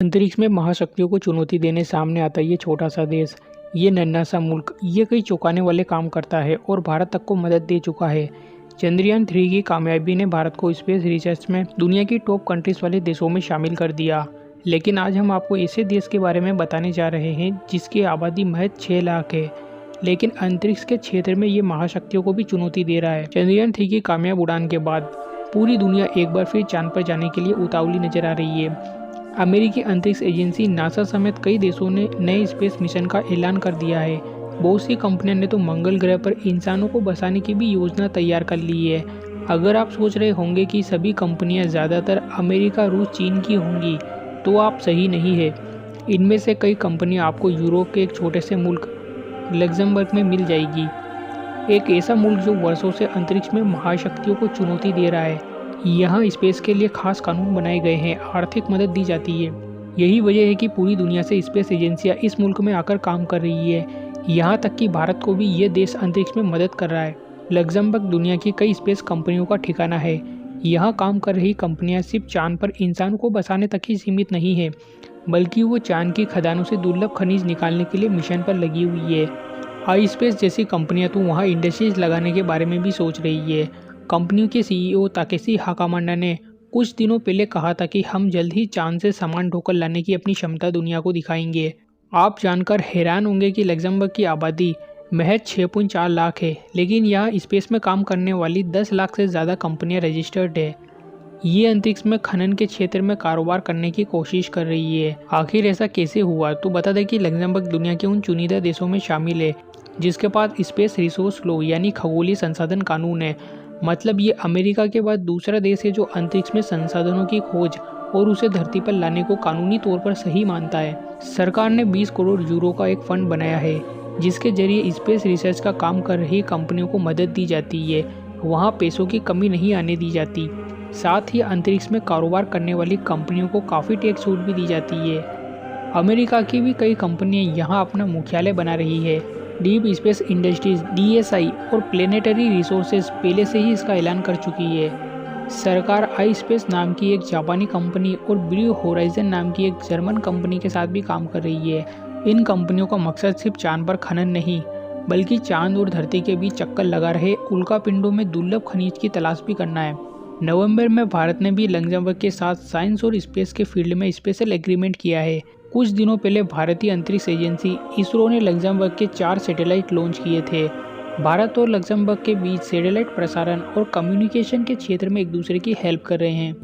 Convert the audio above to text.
अंतरिक्ष में महाशक्तियों को चुनौती देने सामने आता ये छोटा सा देश, ये नन्हा सा मुल्क, ये कई चौंकाने वाले काम करता है और भारत तक को मदद दे चुका है। चंद्रयान-3 की कामयाबी ने भारत को स्पेस रिसर्च में दुनिया की टॉप कंट्रीज वाले देशों में शामिल कर दिया। लेकिन आज हम आपको ऐसे देश के बारे में बताने जा रहे हैं जिसकी आबादी महज 6 लाख है, लेकिन अंतरिक्ष के क्षेत्र में ये महाशक्तियों को भी चुनौती दे रहा है। चंद्रयान-3 की कामयाब उड़ान के बाद पूरी दुनिया एक बार फिर चांद पर जाने के लिए उतावली नजर आ रही है। अमेरिकी अंतरिक्ष एजेंसी नासा समेत कई देशों ने नए स्पेस मिशन का ऐलान कर दिया है। बहुत सी कंपनियों ने तो मंगल ग्रह पर इंसानों को बसाने की भी योजना तैयार कर ली है। अगर आप सोच रहे होंगे कि सभी कंपनियां ज़्यादातर अमेरिका, रूस, चीन की होंगी, तो आप सही नहीं है। इनमें से कई कंपनियां आपको यूरोप के एक छोटे से मुल्क लग्जमबर्ग में मिल जाएगी, एक ऐसा मुल्क जो वर्षों से अंतरिक्ष में महाशक्तियों को चुनौती दे रहा है। यहाँ स्पेस के लिए खास कानून बनाए गए हैं, आर्थिक मदद दी जाती है। यही वजह है कि पूरी दुनिया से स्पेस एजेंसियाँ इस मुल्क में आकर काम कर रही है। यहाँ तक कि भारत को भी ये देश अंतरिक्ष में मदद कर रहा है। लग्जमबर्ग दुनिया की कई स्पेस कंपनियों का ठिकाना है। यहाँ काम कर रही कंपनियाँ सिर्फ चांद पर इंसानों को बसाने तक ही सीमित नहीं है, बल्कि वो चांद की खदानों से दुर्लभ खनिज निकालने के लिए मिशन पर लगी हुई है। आई स्पेस जैसी कंपनियाँ तो वहाँ इंडस्ट्रीज लगाने के बारे में भी सोच रही है। कंपनियों के सीईओ ताकेशी हाकामांडा ने कुछ दिनों पहले कहा था कि हम जल्द ही चांद से सामान ढोकर लाने की अपनी क्षमता दुनिया को दिखाएंगे। आप जानकर हैरान होंगे कि लग्जमबर्ग की आबादी महज 6.4 लाख है, लेकिन यहाँ स्पेस में काम करने वाली 10 लाख से ज़्यादा कंपनियाँ रजिस्टर्ड है। ये अंतरिक्ष में खनन के क्षेत्र में कारोबार करने की कोशिश कर रही है। आखिर ऐसा कैसे हुआ? तो बता दें कि लग्जमबर्ग दुनिया के उन चुनिंदा देशों में शामिल है जिसके पास स्पेस रिसोर्स फ्लो यानी खगोलीय संसाधन कानून है। मतलब ये अमेरिका के बाद दूसरा देश है जो अंतरिक्ष में संसाधनों की खोज और उसे धरती पर लाने को कानूनी तौर पर सही मानता है। सरकार ने 20 करोड़ यूरो का एक फंड बनाया है जिसके जरिए स्पेस रिसर्च का काम कर रही कंपनियों को मदद दी जाती है। वहाँ पैसों की कमी नहीं आने दी जाती। साथ ही अंतरिक्ष में कारोबार करने वाली कंपनियों को काफ़ी टैक्स छूट भी दी जाती है। अमेरिका की भी कई कंपनियाँ यहाँ अपना मुख्यालय बना रही है। डीप स्पेस इंडस्ट्रीज DSI और प्लेनेटरी रिसोर्सेज पहले से ही इसका ऐलान कर चुकी है। सरकार आई स्पेस नाम की एक जापानी कंपनी और ब्लू होराइजन नाम की एक जर्मन कंपनी के साथ भी काम कर रही है। इन कंपनियों का मकसद सिर्फ चांद पर खनन नहीं, बल्कि चांद और धरती के बीच चक्कर लगा रहे उल्कापिंडों में दुर्लभ खनिज की तलाश भी करना है। नवंबर में भारत ने भी लग्जमबर्ग के साथ साइंस और स्पेस के फील्ड में स्पेशल एग्रीमेंट किया है। कुछ दिनों पहले भारतीय अंतरिक्ष एजेंसी इसरो ने लग्जमबर्ग के 4 सैटेलाइट लॉन्च किए थे। भारत और लग्जमबर्ग के बीच सैटेलाइट प्रसारण और कम्युनिकेशन के क्षेत्र में एक दूसरे की हेल्प कर रहे हैं।